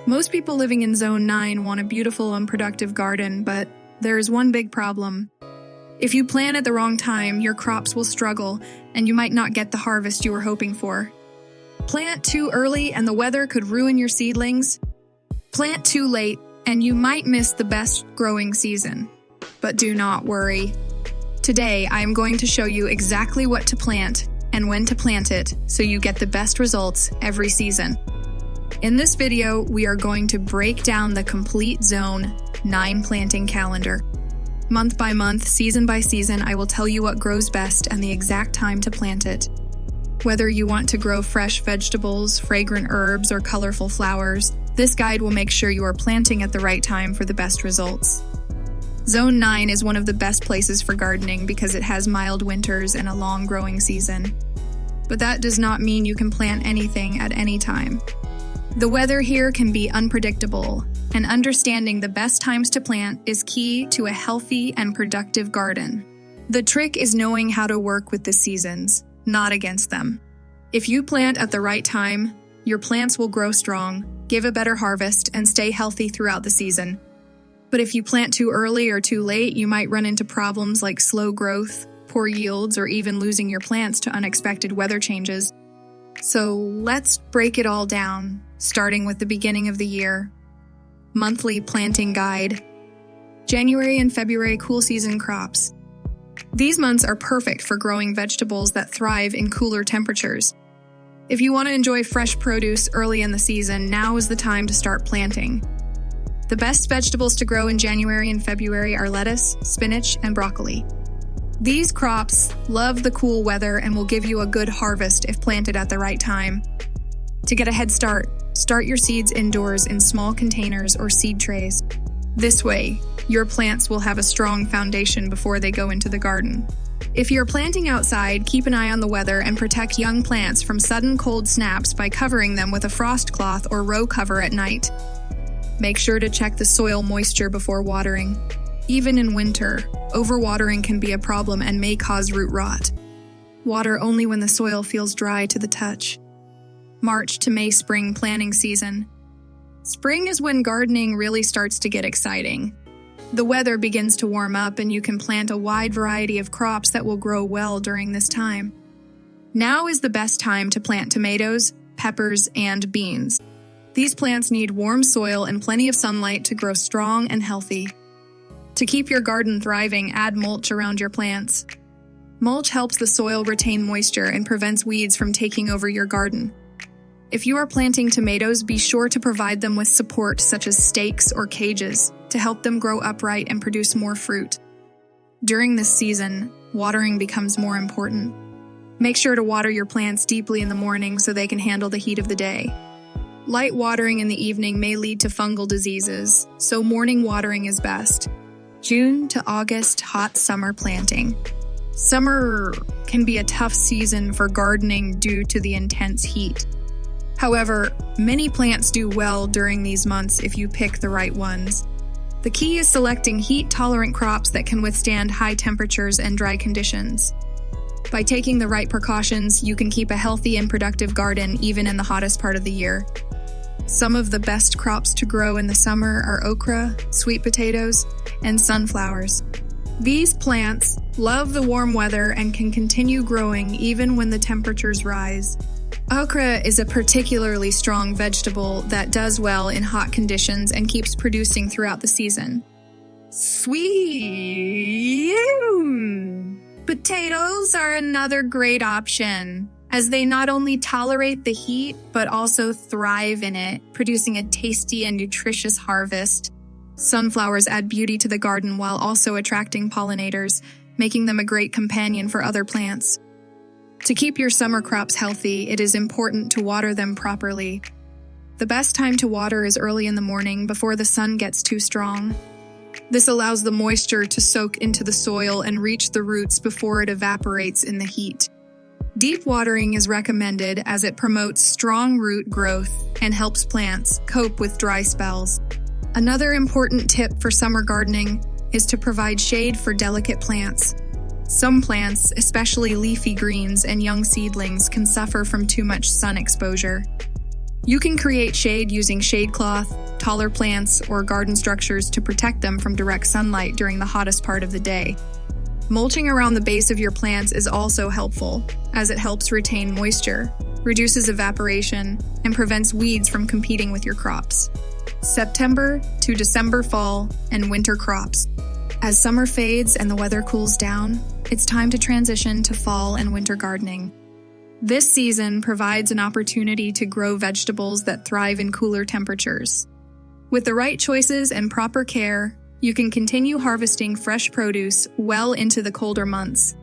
Most people living in Zone 9 want a beautiful and productive garden, but there is one big problem. If you plant at the wrong time, your crops will struggle, and you might not get the harvest you were hoping for. Plant too early and the weather could ruin your seedlings. Plant too late, and you might miss the best growing season. But do not worry. Today, I am going to show you exactly what to plant and when to plant it so you get the best results every season. In this video, we are going to break down the complete Zone 9 planting calendar. Month by month, season by season, I will tell you what grows best and the exact time to plant it. Whether you want to grow fresh vegetables, fragrant herbs, or colorful flowers, this guide will make sure you are planting at the right time for the best results. Zone 9 is one of the best places for gardening because it has mild winters and a long growing season. But that does not mean you can plant anything at any time. The weather here can be unpredictable, and understanding the best times to plant is key to a healthy and productive garden. The trick is knowing how to work with the seasons, not against them. If you plant at the right time, your plants will grow strong, give a better harvest, and stay healthy throughout the season. But if you plant too early or too late, you might run into problems like slow growth, poor yields, or even losing your plants to unexpected weather changes. So let's break it all down, starting with the beginning of the year. Monthly planting guide. January and February cool season crops. These months are perfect for growing vegetables that thrive in cooler temperatures. If you want to enjoy fresh produce early in the season, now is the time to start planting. The best vegetables to grow in January and February are lettuce, spinach, and broccoli. These crops love the cool weather and will give you a good harvest if planted at the right time. To get a head start, start your seeds indoors in small containers or seed trays. This way, your plants will have a strong foundation before they go into the garden. If you're planting outside, keep an eye on the weather and protect young plants from sudden cold snaps by covering them with a frost cloth or row cover at night. Make sure to check the soil moisture before watering. Even in winter, overwatering can be a problem and may cause root rot. Water only when the soil feels dry to the touch. March to May spring planting season. Spring is when gardening really starts to get exciting. The weather begins to warm up and you can plant a wide variety of crops that will grow well during this time. Now is the best time to plant tomatoes, peppers, and beans. These plants need warm soil and plenty of sunlight to grow strong and healthy. To keep your garden thriving, add mulch around your plants. Mulch helps the soil retain moisture and prevents weeds from taking over your garden. If you are planting tomatoes, be sure to provide them with support such as stakes or cages to help them grow upright and produce more fruit. During this season, watering becomes more important. Make sure to water your plants deeply in the morning so they can handle the heat of the day. Light watering in the evening may lead to fungal diseases, so morning watering is best. June to August, hot summer planting. Summer can be a tough season for gardening due to the intense heat. However, many plants do well during these months if you pick the right ones. The key is selecting heat-tolerant crops that can withstand high temperatures and dry conditions. By taking the right precautions, you can keep a healthy and productive garden even in the hottest part of the year. Some of the best crops to grow in the summer are okra, sweet potatoes, and sunflowers. These plants love the warm weather and can continue growing even when the temperatures rise. Okra is a particularly strong vegetable that does well in hot conditions and keeps producing throughout the season. Sweet potatoes are another great option, as they not only tolerate the heat, but also thrive in it, producing a tasty and nutritious harvest. Sunflowers add beauty to the garden while also attracting pollinators, making them a great companion for other plants. To keep your summer crops healthy, it is important to water them properly. The best time to water is early in the morning before the sun gets too strong. This allows the moisture to soak into the soil and reach the roots before it evaporates in the heat. Deep watering is recommended as it promotes strong root growth and helps plants cope with dry spells. Another important tip for summer gardening is to provide shade for delicate plants. Some plants, especially leafy greens and young seedlings, can suffer from too much sun exposure. You can create shade using shade cloth, taller plants, or garden structures to protect them from direct sunlight during the hottest part of the day. Mulching around the base of your plants is also helpful, as it helps retain moisture, reduces evaporation, and prevents weeds from competing with your crops. September to December fall and winter crops. As summer fades and the weather cools down, it's time to transition to fall and winter gardening. This season provides an opportunity to grow vegetables that thrive in cooler temperatures. With the right choices and proper care, you can continue harvesting fresh produce well into the colder months.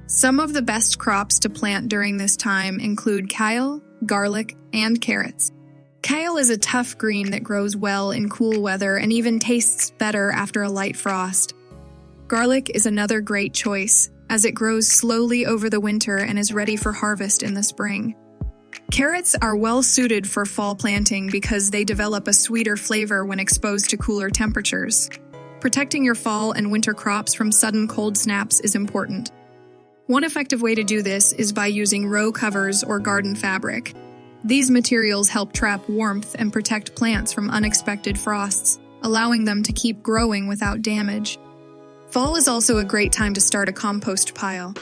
Some of the best crops to plant during this time include kale, garlic, and carrots. Kale is a tough green that grows well in cool weather and even tastes better after a light frost. Garlic is another great choice, as it grows slowly over the winter and is ready for harvest in the spring. Carrots are well suited for fall planting because they develop a sweeter flavor when exposed to cooler temperatures. Protecting your fall and winter crops from sudden cold snaps is important. One effective way to do this is by using row covers or garden fabric. These materials help trap warmth and protect plants from unexpected frosts, allowing them to keep growing without damage. Fall is also a great time to start a compost pile.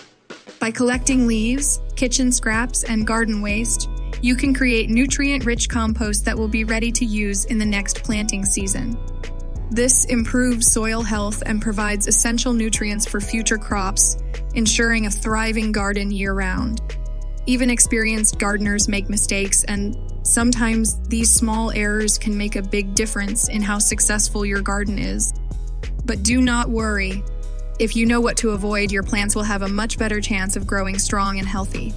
By collecting leaves, kitchen scraps, and garden waste, you can create nutrient-rich compost that will be ready to use in the next planting season. This improves soil health and provides essential nutrients for future crops, ensuring a thriving garden year-round. Even experienced gardeners make mistakes, and sometimes these small errors can make a big difference in how successful your garden is. But do not worry. If you know what to avoid, your plants will have a much better chance of growing strong and healthy.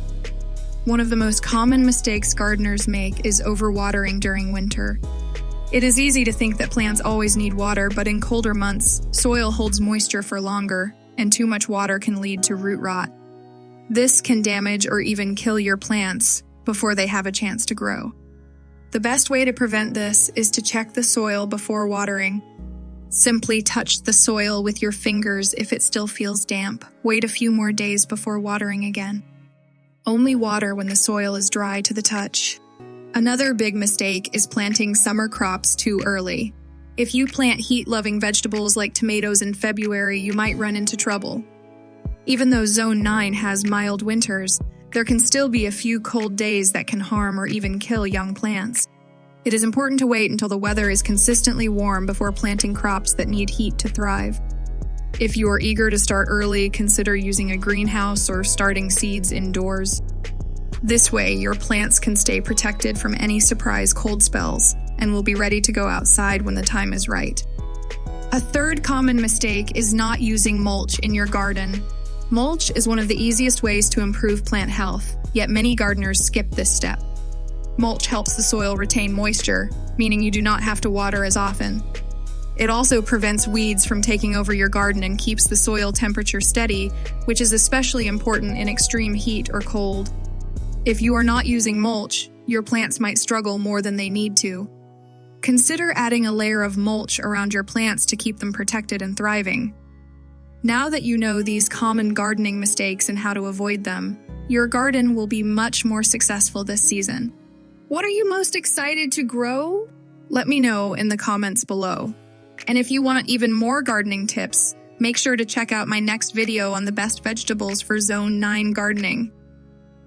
One of the most common mistakes gardeners make is overwatering during winter. It is easy to think that plants always need water, but in colder months, soil holds moisture for longer, and too much water can lead to root rot. This can damage or even kill your plants before they have a chance to grow. The best way to prevent this is to check the soil before watering. Simply touch the soil with your fingers if it still feels damp. Wait a few more days before watering again. Only water when the soil is dry to the touch. Another big mistake is planting summer crops too early. If you plant heat-loving vegetables like tomatoes in February, you might run into trouble. Even though Zone 9 has mild winters, there can still be a few cold days that can harm or even kill young plants. It is important to wait until the weather is consistently warm before planting crops that need heat to thrive. If you are eager to start early, consider using a greenhouse or starting seeds indoors. This way, your plants can stay protected from any surprise cold spells and will be ready to go outside when the time is right. A third common mistake is not using mulch in your garden. Mulch is one of the easiest ways to improve plant health, yet many gardeners skip this step. Mulch helps the soil retain moisture, meaning you do not have to water as often. It also prevents weeds from taking over your garden and keeps the soil temperature steady, which is especially important in extreme heat or cold. If you are not using mulch, your plants might struggle more than they need to. Consider adding a layer of mulch around your plants to keep them protected and thriving. Now that you know these common gardening mistakes and how to avoid them, your garden will be much more successful this season. What are you most excited to grow? Let me know in the comments below. And if you want even more gardening tips, make sure to check out my next video on the best vegetables for Zone 9 gardening.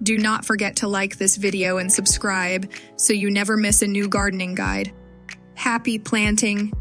Do not forget to like this video and subscribe so you never miss a new gardening guide. Happy planting!